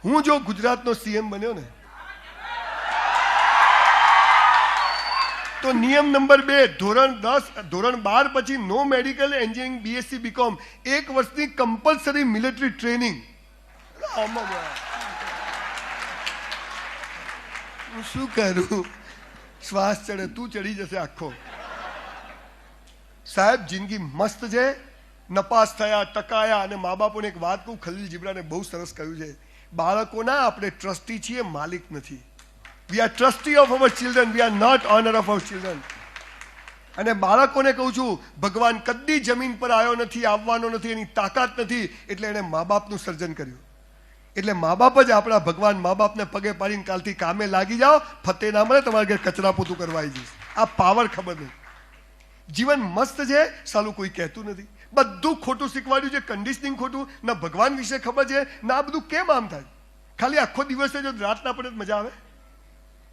હું જો ગુજરાતનો સીએમ બન્યો ને તો નિયમ નંબર 2, ધોરણ 10 ધોરણ 12 પછી નો મેડિકલ એન્જિનિયરિંગ બીએસસી બીકોમ 1 વર્ષની કમ્પલસરી મિલિટરી ટ્રેનિંગ. હું શું કરું? શ્વાસ ચડે, તું ચડી જશે આખો. સાહેબ જિંદગી મસ્ત છે, નપાસ થયા, ટકાયા. અને મા બાપોને એક વાત કહું, ખલીલ જીબ્રાને બહુ સરસ કહ્યું છે, બાળકોના આપણે ટ્રસ્ટી છીએ, માલિક નથી. We are trustee of our children, we are not owner of our children. અને બાળકોને કહું છું, ભગવાન કદી જમીન પર આવ્યો નથી, આવવાનો નથી, એની તાકાત નથી, એટલે એણે મા બાપનું સર્જન કર્યું. એટલે મા બાપ જ આપણા ભગવાન. મા બાપને પગે પાડીને કાલથી કામે લાગી જાઓ, ફતે ના મળે તમારા ઘર કચરા પોતું કરવા આવી જઈશ. આ પાવર ખબર નહીં. જીવન મસ્ત છે, સાલું કોઈ કહેતું નથી. બધું ખોટું શીખવાડ્યું છે, કન્ડિશનિંગ ખોટું. ના ભગવાન વિશે ખબર છે, ના આ બધું કેમ આમ થાય. ખાલી આખો દિવસ જો રાત ના પડે મજા આવે.